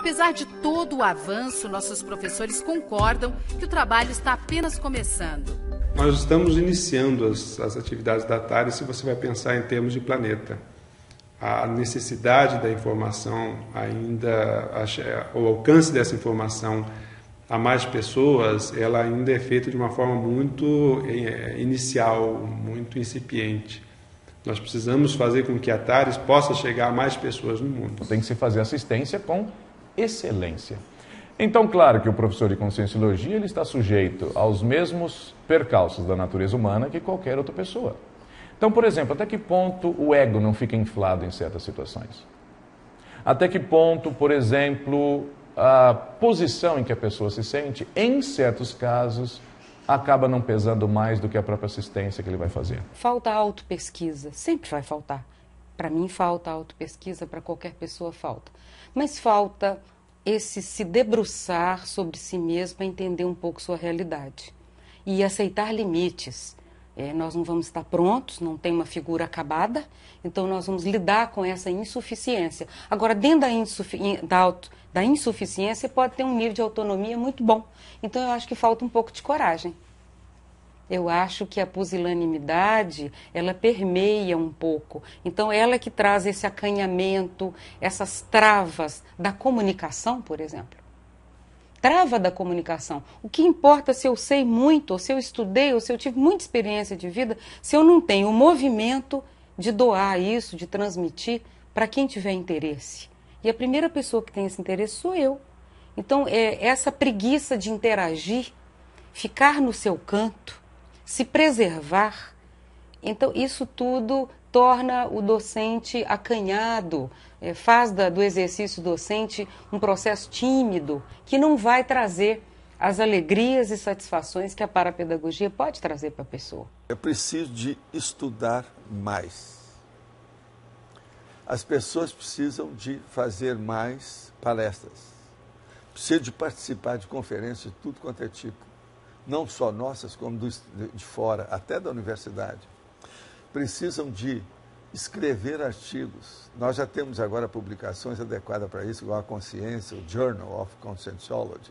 Apesar de todo o avanço, nossos professores concordam que o trabalho está apenas começando. Nós estamos iniciando as atividades da TARES, se você vai pensar em termos de planeta. A necessidade da informação ainda, o alcance dessa informação a mais pessoas, ela ainda é feita de uma forma muito inicial, muito incipiente. Nós precisamos fazer com que a TARES possa chegar a mais pessoas no mundo. Tem que se fazer assistência com excelência. Então, claro que o professor de Conscienciologia ele está sujeito aos mesmos percalços da natureza humana que qualquer outra pessoa. Então, por exemplo, até que ponto o ego não fica inflado em certas situações? Até que ponto, por exemplo, a posição em que a pessoa se sente, em certos casos, acaba não pesando mais do que a própria assistência que ele vai fazer? Falta autopesquisa, sempre vai faltar. Para mim falta autopesquisa, para qualquer pessoa falta. Mas falta esse se debruçar sobre si mesmo para entender um pouco sua realidade e aceitar limites. Nós não vamos estar prontos, não tem uma figura acabada, então nós vamos lidar com essa insuficiência. Agora, dentro da insuficiência pode ter um nível de autonomia muito bom. Então eu acho que falta um pouco de coragem. Eu acho que a pusilanimidade, ela permeia um pouco. Então, ela que traz esse acanhamento, essas travas da comunicação, por exemplo. Trava da comunicação. O que importa se eu sei muito, ou se eu estudei, ou se eu tive muita experiência de vida, se eu não tenho o movimento de doar isso, de transmitir para quem tiver interesse. E a primeira pessoa que tem esse interesse sou eu. Então, essa preguiça de interagir, ficar no seu canto, se preservar, então isso tudo torna o docente acanhado, faz do exercício docente um processo tímido, que não vai trazer as alegrias e satisfações que a parapedagogia pode trazer para a pessoa. É preciso de estudar mais. As pessoas precisam de fazer mais palestras, precisam de participar de conferências de tudo quanto é tipo. Não só nossas, como de fora, até da universidade, precisam de escrever artigos. Nós já temos agora publicações adequadas para isso, igual a Consciência, o Journal of Conscienciology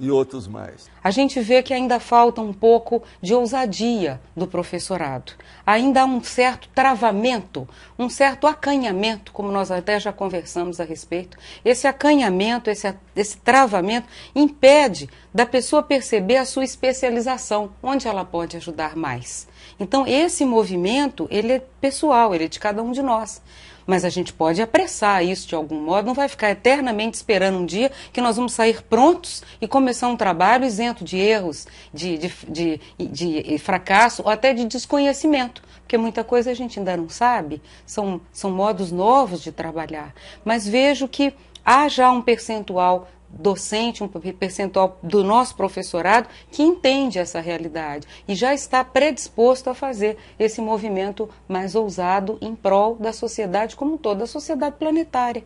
e outros mais. A gente vê que ainda falta um pouco de ousadia do professorado. Ainda há um certo travamento, um certo acanhamento, como nós até já conversamos a respeito. Esse acanhamento, esse travamento impede da pessoa perceber a sua especialização, onde ela pode ajudar mais. Então, esse movimento, ele é pessoal, ele é de cada um de nós. Mas a gente pode apressar isso de algum modo, não vai ficar eternamente esperando um dia que nós vamos sair prontos e começar um trabalho isento de erros, de fracasso ou até de desconhecimento, porque muita coisa a gente ainda não sabe, são modos novos de trabalhar. Mas vejo que há já um percentual docente, um percentual do nosso professorado que entende essa realidade e já está predisposto a fazer esse movimento mais ousado em prol da sociedade como um todo, da sociedade planetária.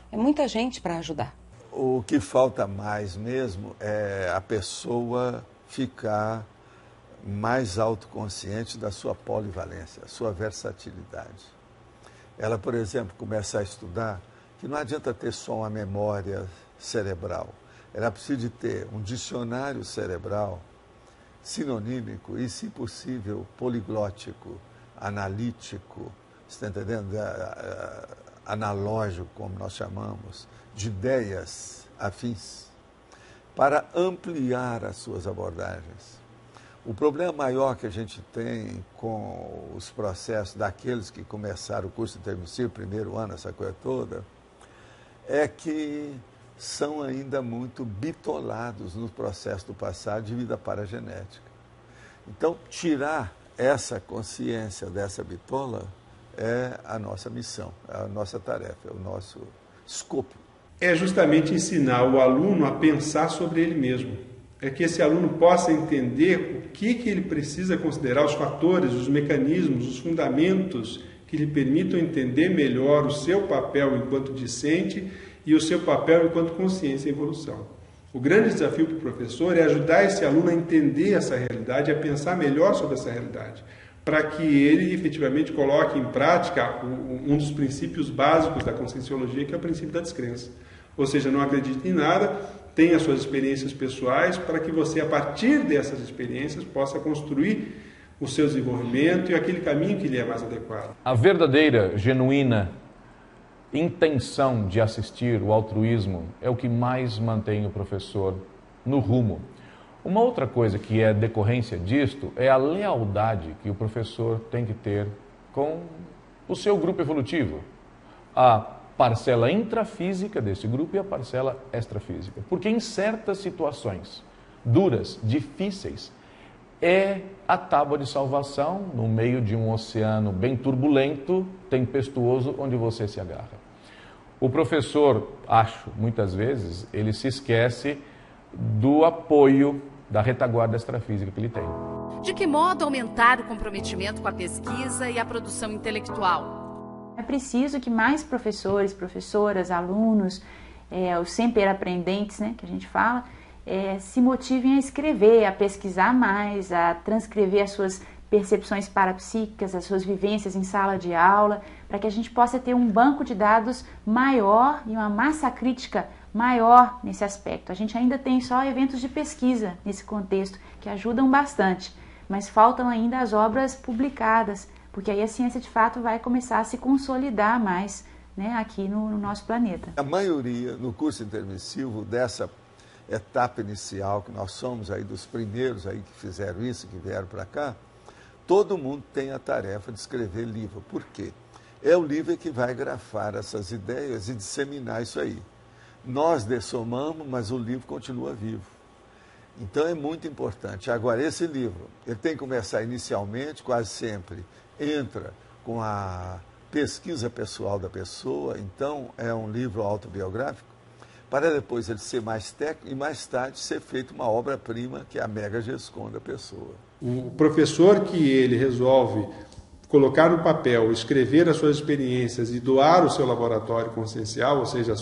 É muita gente para ajudar. O que falta mais mesmo é a pessoa ficar mais autoconsciente da sua polivalência, a sua versatilidade. Ela, por exemplo, começa a estudar que não adianta ter só uma memória cerebral. Ela precisa de ter um dicionário cerebral sinonímico e, se possível, poliglótico, analítico, está entendendo? Analógico, como nós chamamos, de ideias afins, para ampliar as suas abordagens. O problema maior que a gente tem com os processos daqueles que começaram o curso intermissivo, primeiro ano, essa coisa toda, é que são ainda muito bitolados no processo do passado de vida paragenética. Então, tirar essa consciência dessa bitola é a nossa missão, é a nossa tarefa, é o nosso escopo. É justamente ensinar o aluno a pensar sobre ele mesmo. É que esse aluno possa entender o que ele precisa considerar, os fatores, os mecanismos, os fundamentos que lhe permitam entender melhor o seu papel enquanto discente e o seu papel enquanto consciência e evolução. O grande desafio para o professor é ajudar esse aluno a entender essa realidade, a pensar melhor sobre essa realidade, para que ele efetivamente coloque em prática um dos princípios básicos da Conscienciologia, que é o princípio da descrença. Ou seja, não acredite em nada, tenha suas experiências pessoais para que você, a partir dessas experiências, possa construir o seu desenvolvimento e aquele caminho que lhe é mais adequado. A verdadeira, genuína intenção de assistir, o altruísmo, é o que mais mantém o professor no rumo. Uma outra coisa que é decorrência disto é a lealdade que o professor tem que ter com o seu grupo evolutivo. A parcela intrafísica desse grupo e a parcela extrafísica. Porque em certas situações duras, difíceis, é a tábua de salvação no meio de um oceano bem turbulento, tempestuoso, onde você se agarra. O professor, acho, muitas vezes, ele se esquece do apoio da retaguarda extrafísica que ele tem. De que modo aumentar o comprometimento com a pesquisa e a produção intelectual? É preciso que mais professores, professoras, alunos, os sempre aprendentes, né, que a gente fala, se motivem a escrever, a pesquisar mais, a transcrever as suas percepções parapsíquicas, as suas vivências em sala de aula, para que a gente possa ter um banco de dados maior e uma massa crítica maior nesse aspecto. A gente ainda tem só eventos de pesquisa nesse contexto, que ajudam bastante, mas faltam ainda as obras publicadas, porque aí a ciência de fato vai começar a se consolidar mais, né, aqui no nosso planeta. A maioria no curso intermissivo dessa etapa inicial, que nós somos aí dos primeiros aí que fizeram isso, que vieram para cá, todo mundo tem a tarefa de escrever livro. Por quê? É o livro que vai grafar essas ideias e disseminar isso aí. Nós dessomamos, mas o livro continua vivo. Então é muito importante. Agora, esse livro, ele tem que começar inicialmente, quase sempre, entra com a pesquisa pessoal da pessoa, então é um livro autobiográfico, para depois ele ser mais técnico e mais tarde ser feito uma obra-prima, que é a Mega GESCOM da pessoa. O professor que ele resolve colocar no papel, escrever as suas experiências e doar o seu laboratório consciencial, ou seja,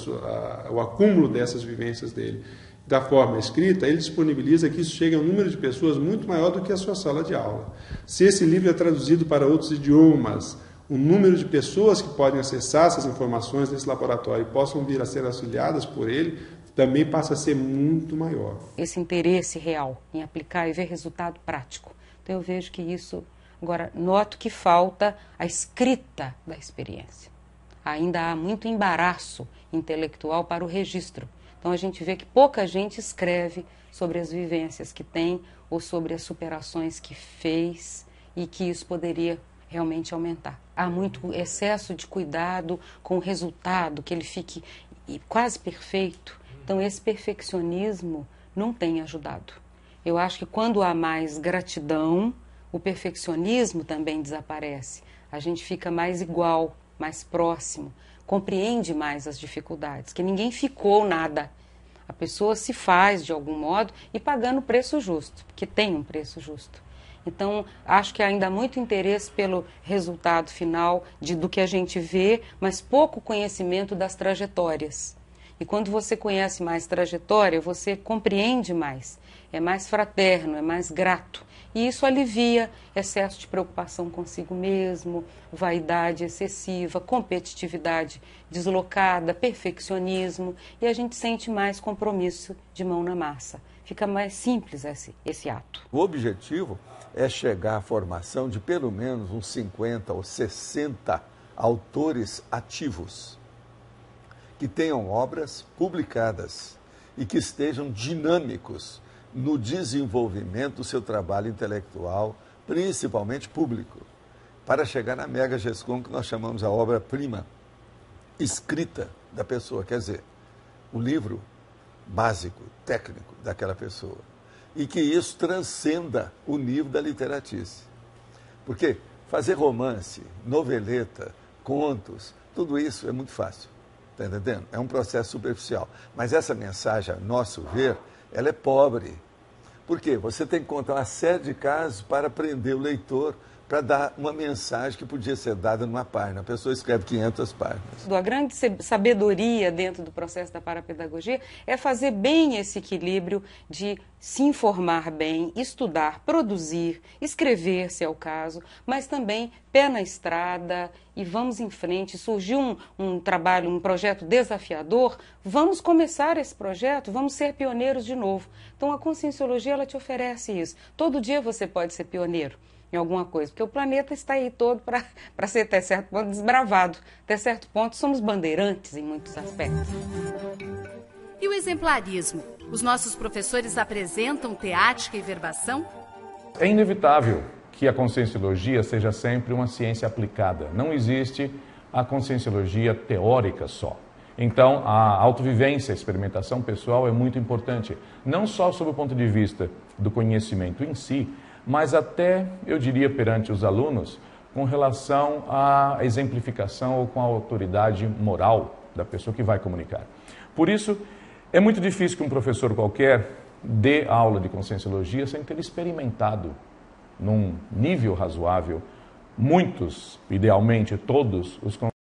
o acúmulo dessas vivências dele, da forma escrita, ele disponibiliza que isso chegue a um número de pessoas muito maior do que a sua sala de aula. Se esse livro é traduzido para outros idiomas, o número de pessoas que podem acessar essas informações nesse laboratório e possam vir a ser auxiliadas por ele, também passa a ser muito maior. Esse interesse real em aplicar e ver resultado prático. Então eu vejo que isso... Agora, noto que falta a escrita da experiência. Ainda há muito embaraço intelectual para o registro. Então a gente vê que pouca gente escreve sobre as vivências que tem ou sobre as superações que fez e que isso poderia realmente aumentar. Há muito excesso de cuidado com o resultado, que ele fique quase perfeito. Então esse perfeccionismo não tem ajudado. Eu acho que quando há mais gratidão, o perfeccionismo também desaparece. A gente fica mais igual, mais próximo, compreende mais as dificuldades, que ninguém ficou nada. A pessoa se faz de algum modo e pagando o preço justo, porque tem um preço justo. Então, acho que há ainda muito interesse pelo resultado final do que a gente vê, mas pouco conhecimento das trajetórias. E quando você conhece mais trajetória, você compreende mais, é mais fraterno, é mais grato. E isso alivia excesso de preocupação consigo mesmo, vaidade excessiva, competitividade deslocada, perfeccionismo, e a gente sente mais compromisso de mão na massa. Fica mais simples esse ato. O objetivo é chegar à formação de pelo menos uns 50 ou 60 autores ativos, que tenham obras publicadas e que estejam dinâmicos no desenvolvimento do seu trabalho intelectual, principalmente público, para chegar na Mega GESCOM, que nós chamamos a obra-prima escrita da pessoa, quer dizer, o livro básico, técnico daquela pessoa. E que isso transcenda o nível da literatice. Porque fazer romance, noveleta, contos, tudo isso é muito fácil, está entendendo? É um processo superficial. Mas essa mensagem, a nosso ver, ela é pobre. Por quê? Você tem que contar uma série de casos para prender o leitor, para dar uma mensagem que podia ser dada numa página. A pessoa escreve 500 páginas. A grande sabedoria dentro do processo da parapedagogia é fazer bem esse equilíbrio de se informar bem, estudar, produzir, escrever, se é o caso, mas também pé na estrada e vamos em frente. Surgiu um trabalho, um projeto desafiador, vamos começar esse projeto, vamos ser pioneiros de novo. Então a Conscienciologia, ela te oferece isso. Todo dia você pode ser pioneiro em alguma coisa, porque o planeta está aí todo para ser até certo ponto desbravado. Até certo ponto somos bandeirantes em muitos aspectos. E o exemplarismo? Os nossos professores apresentam teática e verbação? É inevitável que a Conscienciologia seja sempre uma ciência aplicada. Não existe a Conscienciologia teórica só. Então, a autovivência, a experimentação pessoal é muito importante, não só sob o ponto de vista do conhecimento em si, mas até, eu diria, perante os alunos, com relação à exemplificação ou com a autoridade moral da pessoa que vai comunicar. Por isso, é muito difícil que um professor qualquer dê aula de Conscienciologia sem ter experimentado, num nível razoável, muitos, idealmente todos, os